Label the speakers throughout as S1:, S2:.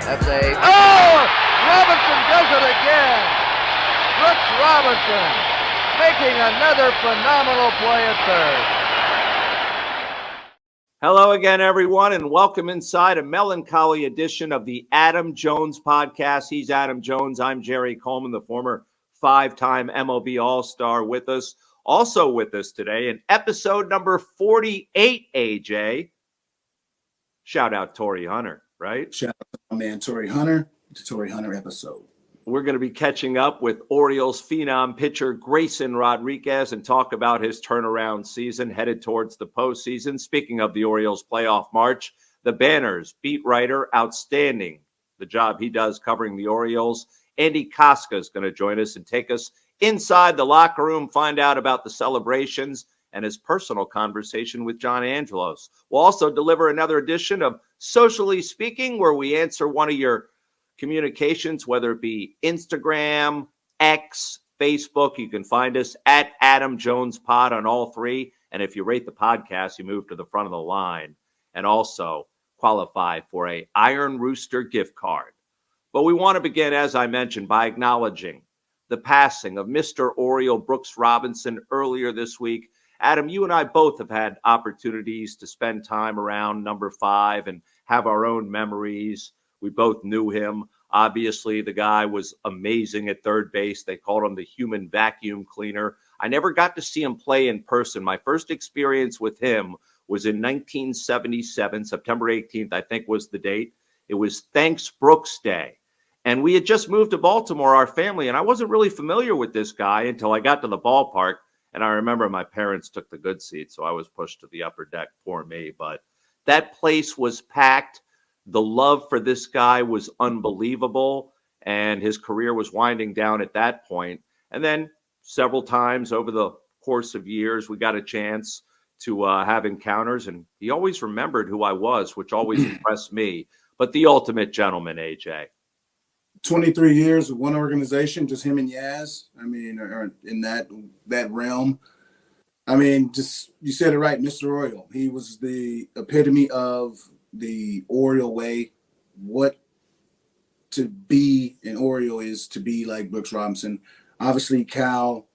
S1: That's Robinson does it again. Brooks Robinson making another phenomenal play at third.
S2: Hello again, everyone, and welcome inside a melancholy edition of the Adam Jones podcast. He's Adam Jones. I'm Jerry Coleman, the former five-time MLB All-Star with us. Also with us today in episode number 48, AJ. Shout out Torrey Hunter, right?
S3: Shout out to my man Torrey Hunter, the Torrey Hunter episode.
S2: We're going to be catching up with Orioles phenom pitcher Grayson Rodriguez and talk about his turnaround season headed towards the postseason. Speaking of the Orioles playoff march, the Banner's beat writer, outstanding the job he does covering the Orioles. Andy Kostka is going to join us and take us inside the locker room, find out about the celebrations and his personal conversation with John Angelos. We'll also deliver another edition of Socially Speaking, where we answer one of your communications, whether it be Instagram, X, Facebook. You can find us at Adam Jones Pod on all three. And if you rate the podcast, you move to the front of the line and also qualify for a Iron Rooster gift card. But we want to begin, as I mentioned, by acknowledging the passing of Mr. Oriole Brooks Robinson earlier this week. Adam, you and I both have had opportunities to spend time around number 5 and have our own memories. We both knew him. Obviously, the guy was amazing at third base. They called him the human vacuum cleaner. I never got to see him play in person. My first experience with him was in 1977, September 18th, I think was the date. It was Thanks Brooks Day. And we had just moved to Baltimore, our family, and I wasn't really familiar with this guy until I got to the ballpark. And I remember my parents took the good seat, so I was pushed to the upper deck, poor me. But that place was packed. The love for this guy was unbelievable, and his career was winding down at that point. And then several times over the course of years, we got a chance to have encounters, and he always remembered who I was, which always impressed me. But the ultimate gentleman, AJ.
S3: 23 years with one organization, just him and Yaz. I mean, or in that realm. I mean, just you said it right, Mr. Oriole. He was the epitome of the Oriole way. What to be an Oriole is to be like Brooks Robinson. Obviously, Cal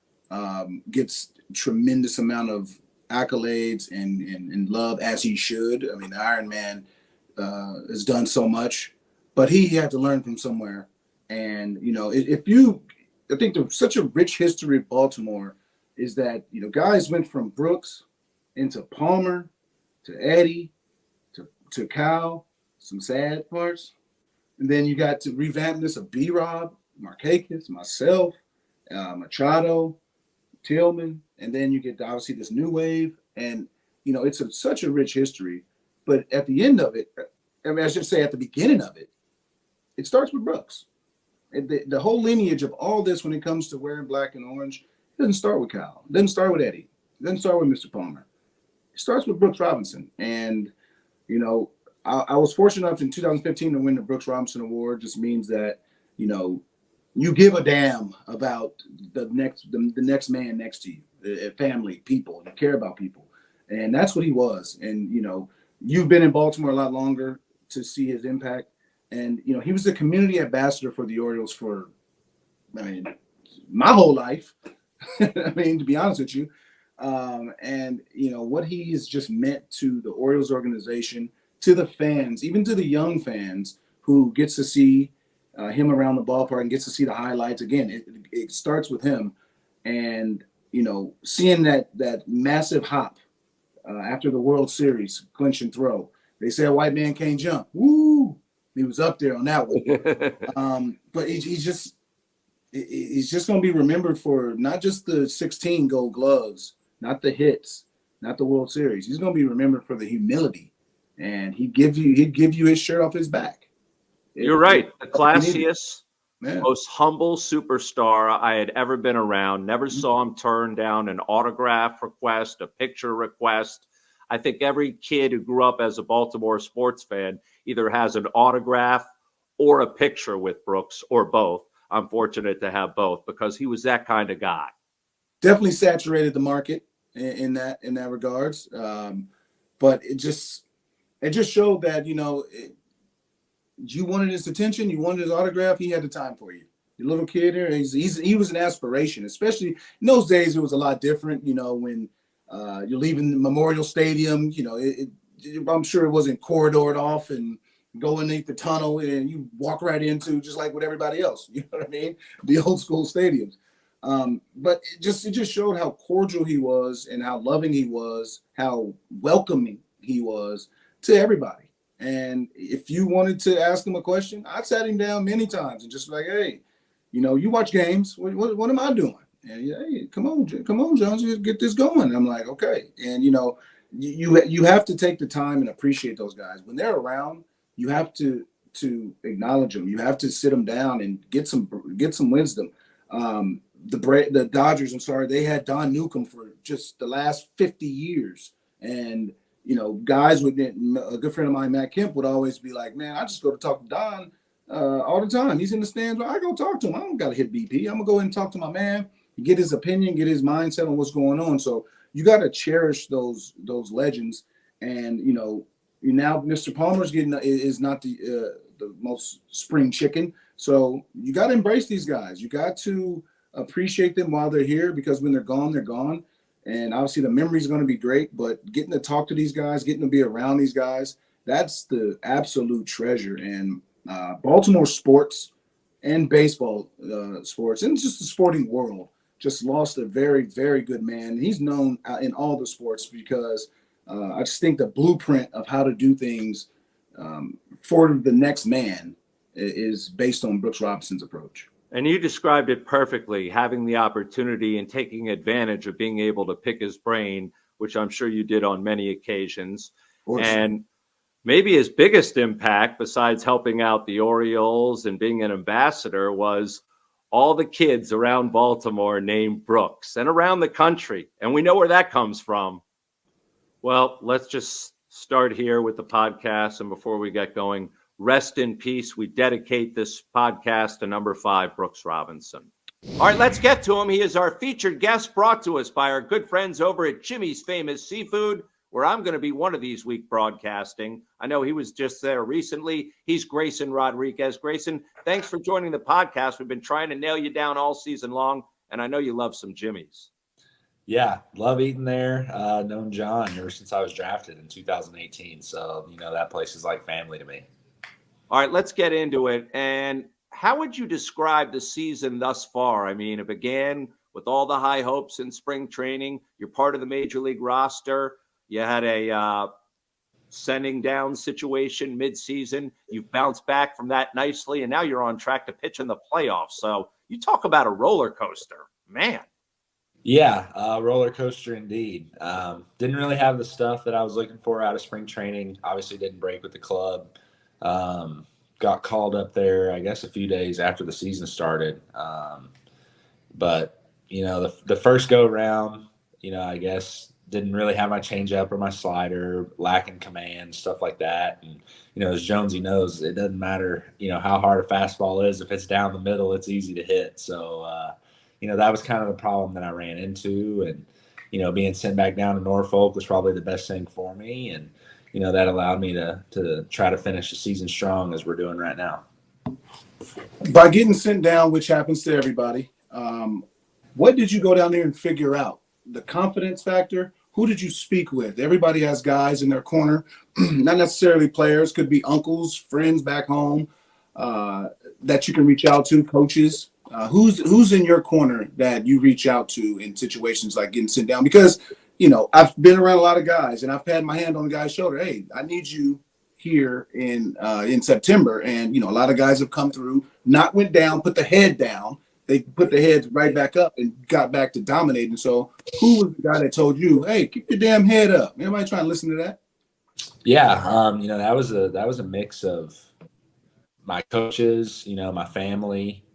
S3: gets tremendous amount of accolades and love, as he should. I mean, the Iron Man has done so much, but he had to learn from somewhere. And, you know, I think there's such a rich history of Baltimore is that, you know, guys went from Brooks into Palmer to Eddie to Cal, some sad parts. And then you got to revamp this of B-Rob, Markakis, myself, Machado, Tillman. And then you get to obviously this new wave. And, you know, it's such a rich history. But at the end of it, I mean, I should say at the beginning of it, it starts with Brooks. The whole lineage of all this when it comes to wearing black and orange, it doesn't start with Cal. It doesn't start with Eddie. It doesn't start with Mr. Palmer. It starts with Brooks Robinson. And, you know, I was fortunate enough in 2015 to win the Brooks Robinson Award. Just means that, you know, you give a damn about the next man next to you, family, people, and care about people. And that's what he was. And, you know, you've been in Baltimore a lot longer to see his impact. And, you know, he was the community ambassador for the Orioles for, I mean, my whole life. I mean, to be honest with you. And, you know, what he's just meant to the Orioles organization, to the fans, even to the young fans who gets to see him around the ballpark and gets to see the highlights. Again, it starts with him. And, you know, seeing that massive hop after the World Series, clinch and throw. They say a white man can't jump. Woo! He was up there on that one. But he's just going to be remembered for not just the 16 gold gloves, not the hits, not the World Series. He's going to be remembered for the humility, and he'd give you his shirt off his back.
S2: You're right. The classiest, most humble superstar I had ever been around. Never saw him turn down an autograph request, a picture request. I think every kid who grew up as a Baltimore sports fan either has an autograph or a picture with Brooks or both. I'm fortunate to have both because he was that kind of guy.
S3: Definitely saturated the market in that regards. But it just showed that, you know, You wanted his attention, you wanted his autograph, he had the time for you. The little kid here, he was an aspiration, especially in those days. It was a lot different, when you're leaving the Memorial Stadium. I'm sure it wasn't corridored off and go underneath the tunnel and you walk right into just like with everybody else. You know what I mean? The old school stadiums. But it just showed how cordial he was and how loving he was, how welcoming he was to everybody. And if you wanted to ask him a question, I sat him down many times and just like, hey, you watch games. What am I doing? And hey, come on, Jones, get this going. And I'm like, okay. And you have to take the time and appreciate those guys when they're around. You have to acknowledge them. You have to sit them down and get some wisdom. The Dodgers, they had Don Newcomb for just the last 50 years. And, guys with a good friend of mine, Matt Kemp, would always be like, man, I just go to talk to Don all the time. He's in the stands. I go talk to him. I don't got to hit BP. I'm going to go in and talk to my man, get his opinion, get his mindset on what's going on. So you got to cherish those legends. And, now Mr. Palmer's is not the most spring chicken. So you got to embrace these guys. You got to appreciate them while they're here, because when they're gone, they're gone. And obviously the memory is going to be great, but getting to talk to these guys, getting to be around these guys, that's the absolute treasure. And Baltimore sports and baseball sports and just the sporting world just lost a very, very good man. He's known in all the sports because I just think the blueprint of how to do things for the next man is based on Brooks Robinson's approach.
S2: And you described it perfectly, having the opportunity and taking advantage of being able to pick his brain, which I'm sure you did on many occasions. And maybe his biggest impact, besides helping out the Orioles and being an ambassador, was all the kids around Baltimore named Brooks and around the country. And we know where that comes from. Well, let's just start here with the podcast. And before we get going, rest in peace. We dedicate this podcast to number 5, Brooks Robinson. All right, let's get to him. He is our featured guest, brought to us by our good friends over at Jimmy's Famous Seafood, where I'm going to be one of these week broadcasting. I know he was just there recently. He's Grayson Rodriguez. Grayson, thanks for joining the podcast. We've been trying to nail you down all season long, and I know you love some Jimmy's.
S4: Yeah, love eating there. Known John ever since I was drafted in 2018. So, that place is like family to me.
S2: All right, let's get into it. And how would you describe the season thus far? I mean, it began with all the high hopes in spring training. You're part of the major league roster. You had a sending down situation midseason. You've bounced back from that nicely, and now you're on track to pitch in the playoffs. So you talk about a roller coaster, man.
S4: Yeah, roller coaster indeed. Didn't really have the stuff that I was looking for out of spring training. Obviously didn't break with the club. Got called up there, I guess, a few days after the season started. But, the first go round, I guess didn't really have my changeup or my slider, lacking command, stuff like that. And, as Jonesy knows, it doesn't matter, how hard a fastball is. If it's down the middle, it's easy to hit. So, that was kind of the problem that I ran into. And, being sent back down to Norfolk was probably the best thing for me. And, that allowed me to try to finish the season strong as we're doing right now.
S3: By getting sent down, which happens to everybody, what did you go down there and figure out? The confidence factor? Who did you speak with? Everybody has guys in their corner, not necessarily players, could be uncles, friends back home that you can reach out to, coaches. Who's in your corner that you reach out to in situations like getting sent down? Because I've been around a lot of guys, and I've had my hand on a guy's shoulder. Hey, I need you here in September. And, a lot of guys have come through, not went down, put the head down. They put their heads right back up and got back to dominating. So who was the guy that told you, hey, keep your damn head up? Anybody trying to listen to that?
S4: Yeah. That was a mix of my coaches, my family.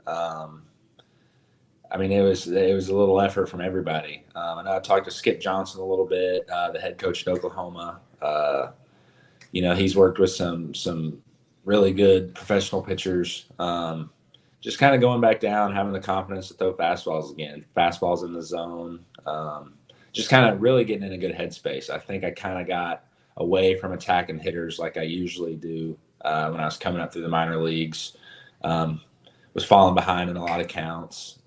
S4: It was a little effort from everybody. I know I talked to Skip Johnson a little bit, the head coach at Oklahoma. He's worked with some really good professional pitchers. Just kind of going back down, having the confidence to throw fastballs again, fastballs in the zone. Just kind of really getting in a good headspace. I think I kind of got away from attacking hitters like I usually do when I was coming up through the minor leagues. Was falling behind in a lot of counts.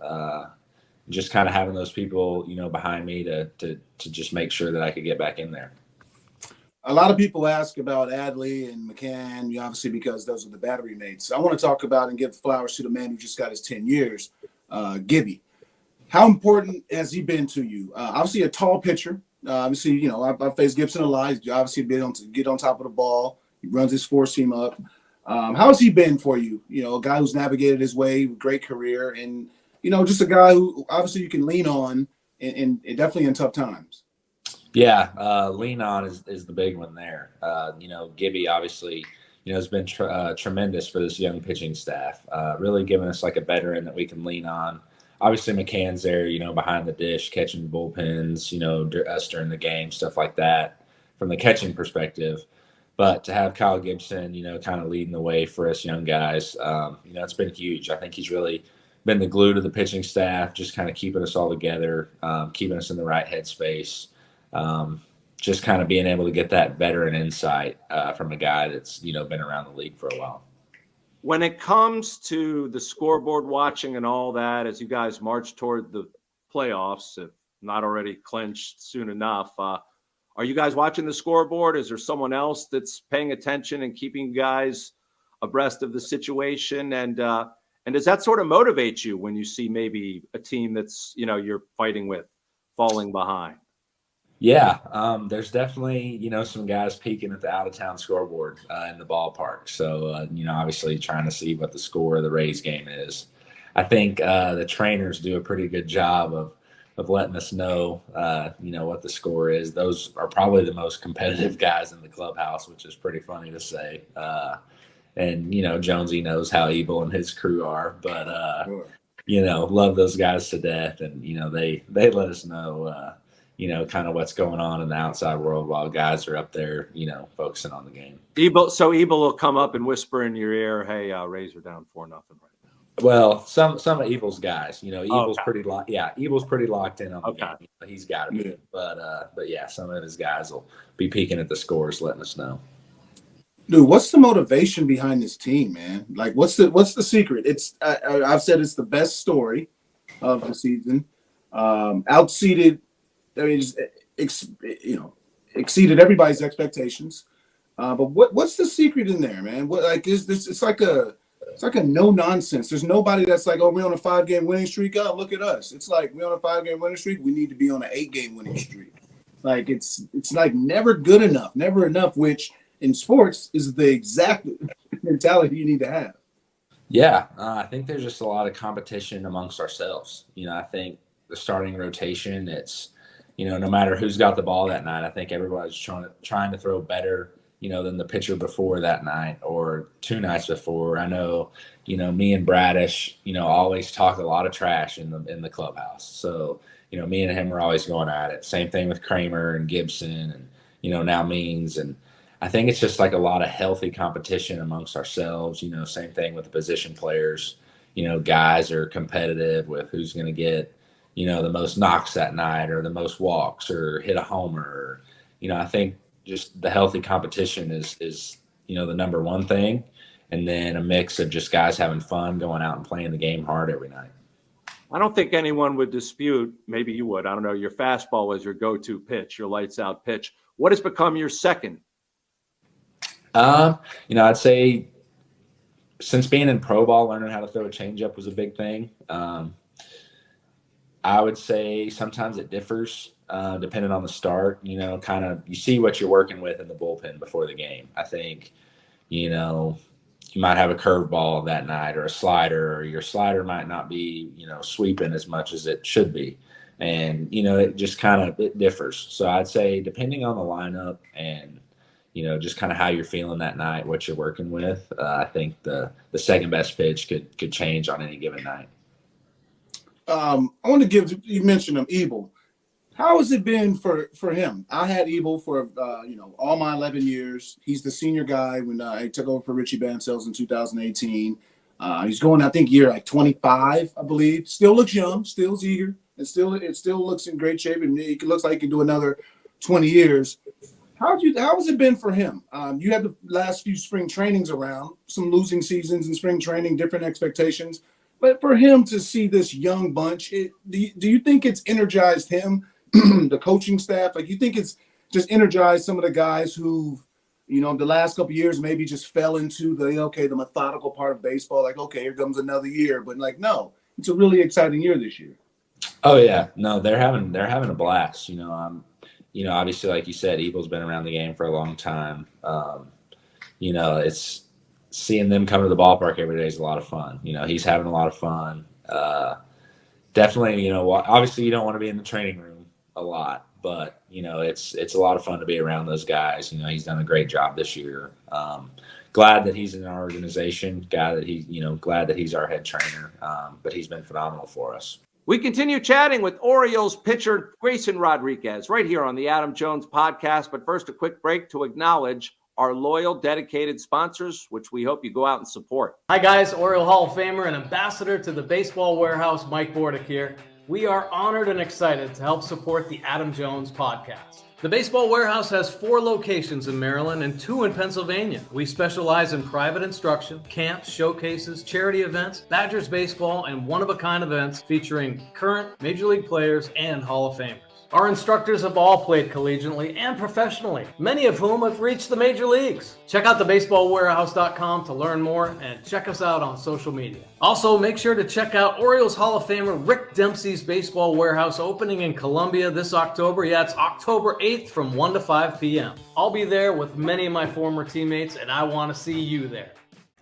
S4: Just kind of having those people, behind me to just make sure that I could get back in there.
S3: A lot of people ask about Adley and McCann, obviously because those are the battery mates. I want to talk about and give flowers to the man who just got his 10 years, Gibby. How important has he been to you? Obviously a tall pitcher. Obviously, I've faced Gibson a lot. He's obviously been on to get on top of the ball. He runs his four seam up. How has he been for you? A guy who's navigated his way, great career, and just a guy who obviously you can lean on, and definitely in tough times.
S4: Yeah, lean on is the big one there. Gibby obviously, has been tremendous for this young pitching staff. Really giving us like a veteran that we can lean on. Obviously, McCann's there, behind the dish, catching bullpens, us during the game, stuff like that, from the catching perspective. But to have Kyle Gibson, kind of leading the way for us young guys, it's been huge. I think he's really been the glue to the pitching staff, just kind of keeping us all together, keeping us in the right headspace. Just kind of being able to get that veteran insight from a guy that's, been around the league for a while.
S2: When it comes to the scoreboard watching and all that, as you guys march toward the playoffs, if not already clinched soon enough, are you guys watching the scoreboard? Is there someone else that's paying attention and keeping you guys abreast of the situation? And does that sort of motivate you when you see maybe a team that's, you're fighting with falling behind?
S4: Yeah, there's definitely, some guys peeking at the out-of-town scoreboard in the ballpark. So, obviously trying to see what the score of the Rays game is. I think the trainers do a pretty good job of letting us know, what the score is. Those are probably the most competitive guys in the clubhouse, which is pretty funny to say. And, Jonesy knows how evil and his crew are, but, love those guys to death. And, they let us know, kind of what's going on in the outside world while guys are up there, focusing on the game.
S2: Ebel will come up and whisper in your ear, "Hey, Rays are down 4-0 right now."
S4: Well, some of Ebel's guys, Ebel's pretty Ebel's pretty locked in on the game. He's got to be. But yeah, some of his guys will be peeking at the scores, letting us know.
S3: Dude, what's the motivation behind this team, man? Like, what's the secret? It's I've said it's the best story of the season. Outseeded. I mean, exceeded everybody's expectations. But what's the secret in there, man? What is this? It's like a no nonsense. There's nobody that's like, oh, we're on a 5-game winning streak. Oh, look at us. It's like we're on a 5-game winning streak. We need to be on an 8-game winning streak. Like it's like never good enough, never enough. Which in sports is the exact mentality you need to have.
S4: Yeah, I think there's just a lot of competition amongst ourselves. I think the starting rotation, it's no matter who's got the ball that night, I think everybody's trying to throw better, than the pitcher before that night or 2 nights before. I know, me and Bradish, always talk a lot of trash in the clubhouse. So, me and him are always going at it. Same thing with Kramer and Gibson and, now Means. And I think it's just like a lot of healthy competition amongst ourselves. Same thing with the position players. Guys are competitive with who's going to get, the most knocks that night or the most walks or hit a homer. I think just the healthy competition is the number one thing. And then a mix of just guys having fun, going out and playing the game hard every night.
S2: I don't think anyone would dispute, maybe you would, I don't know, your fastball was your go-to pitch, your lights out pitch. What has become your second?
S4: I'd say since being in pro ball, learning how to throw a changeup was a big thing. I would say sometimes it differs depending on the start. Kind of you see what you're working with in the bullpen before the game. I think, you might have a curveball that night or a slider, or your slider might not be, sweeping as much as it should be. And, it just it differs. So I'd say depending on the lineup and, just kind of how you're feeling that night, what you're working with, I think the second best pitch could change on any given night.
S3: I want to give, you mentioned him, Ebel. How has it been for him? I had Ebel for, all my 11 years. He's the senior guy when I took over for Richie Bancels in 2018. He's going, I think, year like 25, I believe. Still looks young, still's eager, and it still looks in great shape, and it looks like he can do another 20 years. How has it been for him? You had the last few spring trainings around, some losing seasons in spring training, different expectations. But for him to see this young bunch, do you think it's energized him, the coaching staff? Like, you think it's just energized some of the guys who, the last couple of years maybe just fell into the methodical part of baseball. Like, okay, here comes another year. But like, no, it's a really exciting year this year.
S4: Oh yeah, no, they're having a blast. Obviously, like you said, Eagle's been around the game for a long time. It's seeing them come to the ballpark every day is a lot of fun. He's having a lot of fun. Definitely, obviously you don't want to be in the training room a lot, but it's a lot of fun to be around those guys. He's done a great job this year. Glad that he's in our organization. Glad that he's our head trainer. But he's been phenomenal for us.
S2: We continue chatting with Orioles pitcher Grayson Rodriguez right here on the Adam Jones podcast. But first, a quick break to acknowledge our loyal, dedicated sponsors, which we hope you go out and support.
S5: Hi, guys. Oriole Hall of Famer and ambassador to the Baseball Warehouse, Mike Bordick here. We are honored and excited to help support the Adam Jones podcast. The Baseball Warehouse has 4 locations in Maryland and 2 in Pennsylvania. We specialize in private instruction, camps, showcases, charity events, Badgers baseball, and one-of-a-kind events featuring current Major League players and Hall of Famers. Our instructors have all played collegiately and professionally, many of whom have reached the major leagues. Check out thebaseballwarehouse.com to learn more and check us out on social media. Also, make sure to check out Orioles Hall of Famer Rick Dempsey's Baseball Warehouse opening in Columbia this October. Yeah, it's October 8th from 1 to 5 p.m. I'll be there with many of my former teammates, and I want to see you there.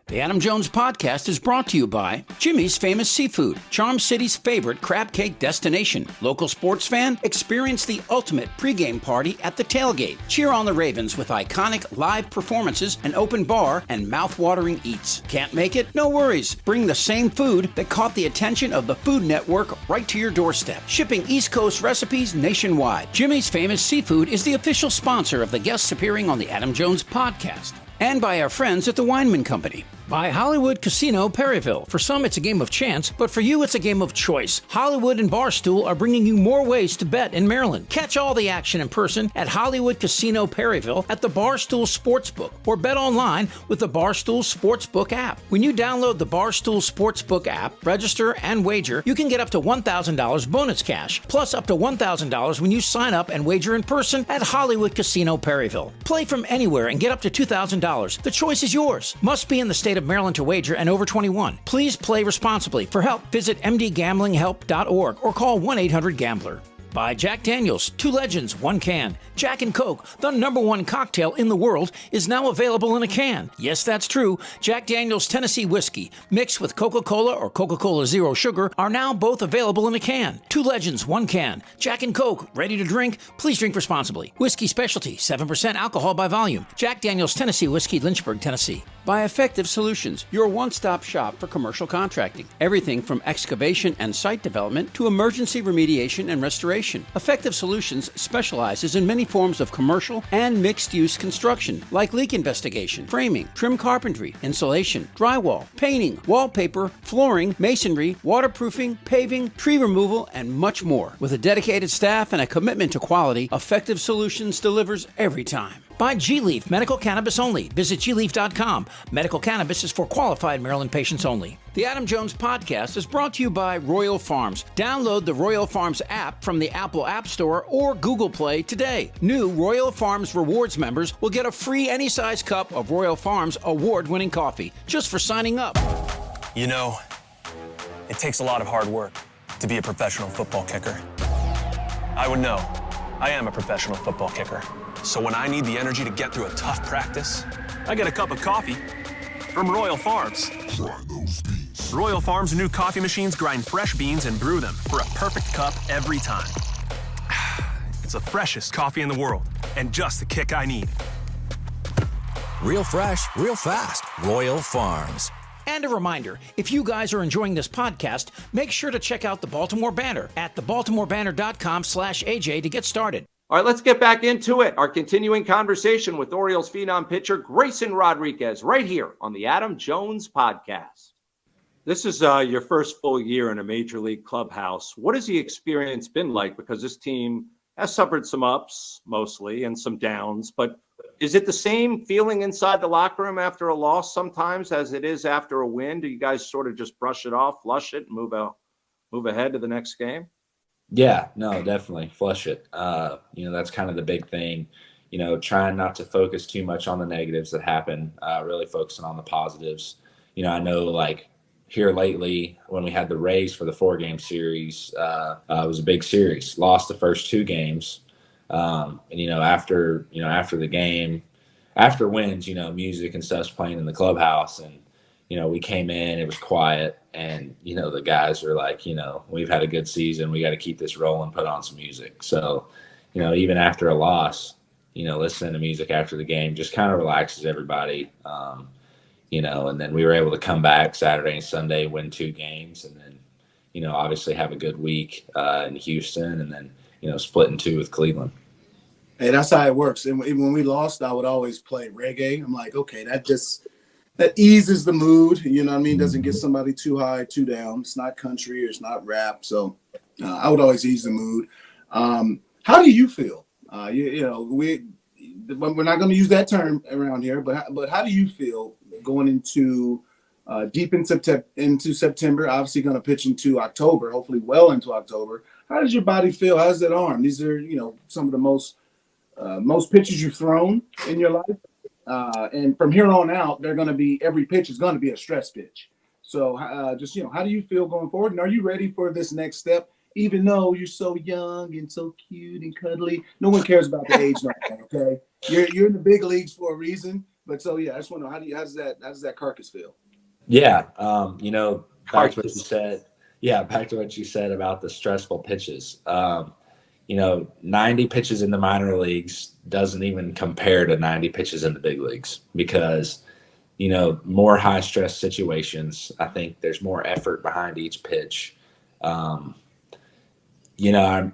S6: The Adam Jones podcast is brought to you by Jimmy's Famous Seafood, Charm City's favorite crab cake destination. Local sports fan? Experience the ultimate pregame party at the tailgate. Cheer on the Ravens with iconic live performances, an open bar, and mouth-watering eats. Can't make it? No worries. Bring the same food that caught the attention of the Food Network right to your doorstep. Shipping East Coast recipes nationwide. Jimmy's Famous Seafood is the official sponsor of the guests appearing on the Adam Jones podcast. And by our friends at the Weinman Company. By Hollywood Casino Perryville. For some, it's a game of chance, but for you, it's a game of choice. Hollywood and Barstool are bringing you more ways to bet in Maryland. Catch all the action in person at Hollywood Casino Perryville at the Barstool Sportsbook, or bet online with the Barstool Sportsbook app. When you download the Barstool Sportsbook app, register, and wager, you can get up to $1,000 bonus cash, plus up to $1,000 when you sign up and wager in person at Hollywood Casino Perryville. Play from anywhere and get up to $2,000. The choice is yours. Must be in the state of Maryland to wager and over 21. Please play responsibly. For help, visit mdgamblinghelp.org or call 1-800-GAMBLER. By Jack Daniel's, 2 legends, 1 can. Jack and Coke, the #1 cocktail in the world, is now available in a can. Yes, that's true. Jack Daniel's Tennessee Whiskey, mixed with Coca-Cola or Coca-Cola Zero Sugar, are now both available in a can. 2 legends, 1 can. Jack and Coke, ready to drink? Please drink responsibly. Whiskey Specialty, 7% alcohol by volume. Jack Daniel's Tennessee Whiskey, Lynchburg, Tennessee. By Effective Solutions, your one-stop shop for commercial contracting. Everything from excavation and site development to emergency remediation and restoration. Effective Solutions specializes in many forms of commercial and mixed-use construction, like leak investigation, framing, trim carpentry, insulation, drywall, painting, wallpaper, flooring, masonry, waterproofing, paving, tree removal, and much more. With a dedicated staff and a commitment to quality, Effective Solutions delivers every time. By G-Leaf Medical Cannabis Only. Visit gleaf.com. Medical cannabis is for qualified Maryland patients only. The Adam Jones podcast is brought to you by Royal Farms. Download the Royal Farms app from the Apple App Store or Google Play today. New Royal Farms Rewards members will get a free any-size cup of Royal Farms award-winning coffee just for signing up.
S7: You know, it takes a lot of hard work to be a professional football kicker. I would know. I am a professional football kicker. So when I need the energy to get through a tough practice, I get a cup of coffee from Royal Farms.
S8: Try those beans.
S7: Royal Farms' new coffee machines grind fresh beans and brew them for a perfect cup every time. It's the freshest coffee in the world, and just the kick I need.
S8: Real fresh, real fast. Royal Farms.
S6: And a reminder, if you guys are enjoying this podcast, make sure to check out the Baltimore Banner at thebaltimorebanner.com/AJ to get started.
S2: All right, let's get back into it. Our continuing conversation with Orioles phenom pitcher Grayson Rodriguez right here on the Adam Jones podcast. This is your first full year in a major league clubhouse. What has the experience been like? Because this team, has suffered some ups mostly and some downs, but is it the same feeling inside the locker room after a loss sometimes as it is after a win? Do you guys sort of just brush it off, flush it, and move ahead to the next game?
S4: Yeah, no, definitely flush it. That's kind of the big thing, trying not to focus too much on the negatives that happen, really focusing on the positives. I know like here lately when we had the Rays for the 4-game series, it was a big series, lost the first 2 games. After the game, after wins, music and stuff's playing in the clubhouse, and we came in, it was quiet, and the guys were like, we've had a good season, we got to keep this rolling, put on some music. So even after a loss, listening to music after the game just kind of relaxes everybody. And then we were able to come back Saturday and Sunday, win 2 games, and then obviously have a good week in Houston, and then split in 2 with Cleveland.
S3: Hey, that's how it works. And when we lost, I would always play reggae. I'm like, okay, that eases the mood. You know what I mean? Doesn't get somebody too high, too down. It's not country or it's not rap. So I would always ease the mood. How do you feel? We're not going to use that term around here, but how do you feel going into deep into September? Obviously going to pitch into October, hopefully well into October. How does your body feel? How's that arm? These are, some of the most pitches you've thrown in your life. And from here on out, every pitch is going to be a stress pitch. So how do you feel going forward? And are you ready for this next step? Even though you're so young and so cute and cuddly, no one cares about the age no more, okay? You're in the big leagues for a reason. But so, yeah, I just want to know, how does that carcass feel?
S4: Yeah. Back to what you said. Yeah. Back to what you said about the stressful pitches. 90 pitches in the minor leagues doesn't even compare to 90 pitches in the big leagues because, more high stress situations. I think there's more effort behind each pitch. I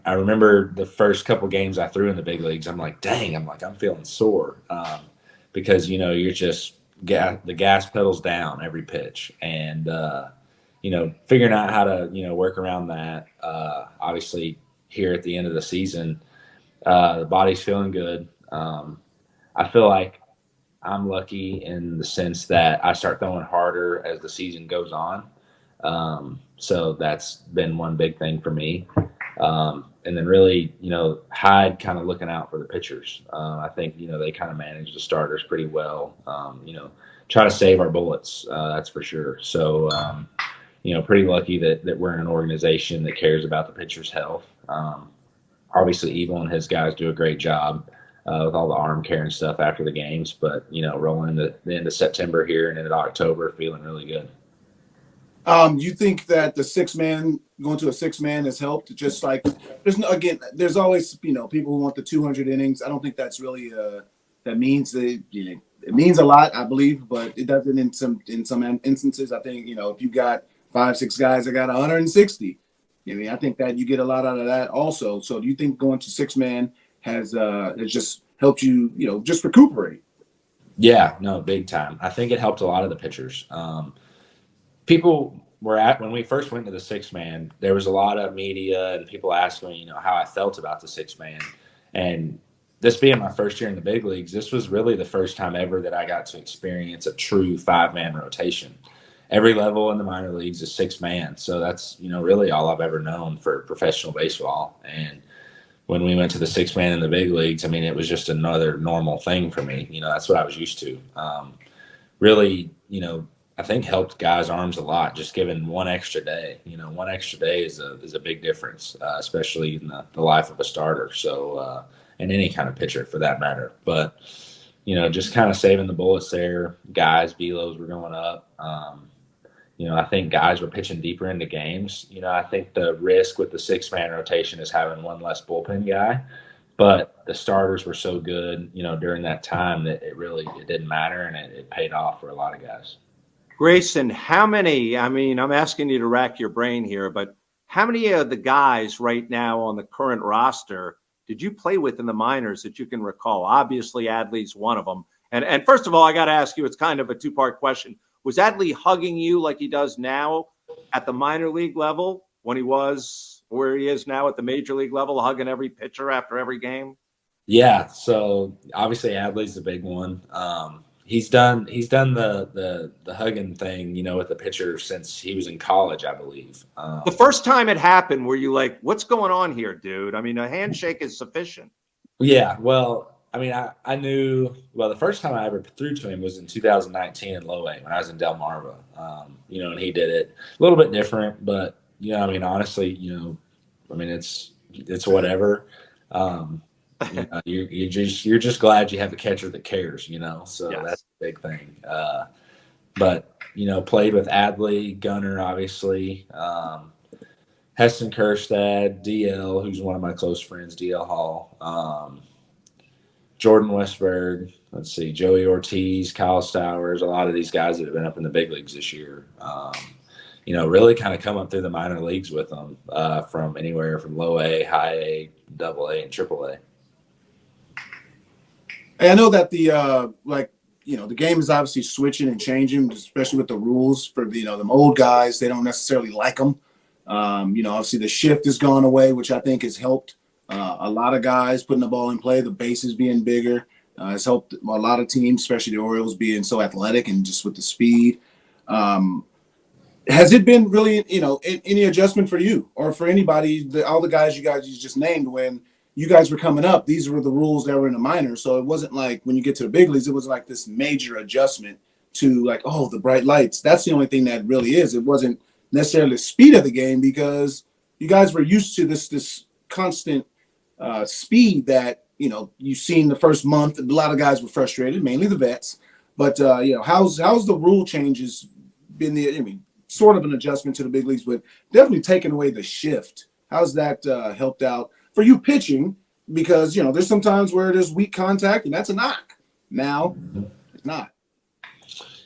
S4: remember the first couple games I threw in the big leagues. I'm like, dang, I'm feeling sore because, you're just the gas pedal's down every pitch, and, figuring out how to, work around that. Obviously here at the end of the season, the body's feeling good. I feel like I'm lucky in the sense that I start throwing harder as the season goes on. So that's been one big thing for me. And then really, Hyde kind of looking out for the pitchers. I think, they kind of manage the starters pretty well. Try to save our bullets, that's for sure. So, pretty lucky that we're in an organization that cares about the pitcher's health. Obviously, Evil and his guys do a great job with all the arm care and stuff after the games. But, rolling into the end of September here and into October, feeling really good.
S3: You think that going to a 6-man has helped? Just like there's always people who want the 200 innings. I don't think that's really that means it means a lot, I believe, but it doesn't in some instances. I think if you got 5-6 guys that got 160, I think that you get a lot out of that also. So do you think going to 6-man has just helped you just recuperate?
S4: Yeah, no, big time. I think it helped a lot of the pitchers. People when we first went to the 6-man, there was a lot of media and people asking me, how I felt about the 6-man. And this being my first year in the big leagues, this was really the first time ever that I got to experience a true 5-man rotation. Every level in the minor leagues is 6-man. So that's, really all I've ever known for professional baseball. And when we went to the 6-man in the big leagues, it was just another normal thing for me. That's what I was used to. Really, I think helped guys' arms a lot, just given one extra day. One extra day is a big difference, especially in the life of a starter. So, and any kind of pitcher for that matter. But, just kind of saving the bullets there. Guys, velos were going up. I think guys were pitching deeper into games. I think the risk with the 6-man rotation is having one less bullpen guy. But the starters were so good, during that time that it didn't matter, and it paid off for a lot of guys.
S2: Grayson, how many, I'm asking you to rack your brain here, but how many of the guys right now on the current roster did you play with in the minors that you can recall? Obviously, Adley's one of them. And first of all, I got to ask you, it's kind of a 2-part question. Was Adley hugging you like he does now at the minor league level when he was where he is now at the major league level, hugging every pitcher after every game?
S4: Yeah. So obviously Adley's the big one. He's done the hugging thing, with the pitcher since he was in college, I believe.
S2: The first time it happened, were you like, what's going on here, dude? I mean, a handshake is sufficient.
S4: Yeah. Well, I mean, I knew, the first time I ever threw to him was in 2019 in Low A when I was in Delmarva, and he did it a little bit different, but, I mean, honestly, it's whatever. You're just glad you have a catcher that cares, so
S2: Yes.
S4: That's the big thing. But played with Adley, Gunner, obviously, Heston Kjerstad, DL, who's one of my close friends, DL Hall, Jordan Westberg, let's see, Joey Ortiz, Kyle Stowers, a lot of these guys that have been up in the big leagues this year. Really kind of come up through the minor leagues with them, from anywhere from Low A, High A, Double A, and Triple A.
S3: I know that the game is obviously switching and changing, especially with the rules for them old guys. They don't necessarily like them. Obviously the shift has gone away, which I think has helped a lot of guys putting the ball in play. The bases being bigger has helped a lot of teams, especially the Orioles being so athletic and just with the speed. Has it been really, any adjustment for you or for anybody, all the guys you just named when you guys were coming up? These were the rules that were in the minors. So it wasn't like when you get to the big leagues, it was like this major adjustment to the bright lights. That's the only thing that really is. It wasn't necessarily the speed of the game because you guys were used to this constant speed that, you've seen the first month. A lot of guys were frustrated, mainly the vets. But, how's the rule changes been sort of an adjustment to the big leagues, but definitely taking away the shift. How's that helped out for you pitching? Because, there's some times where there's weak contact and that's a knock. Now it's not.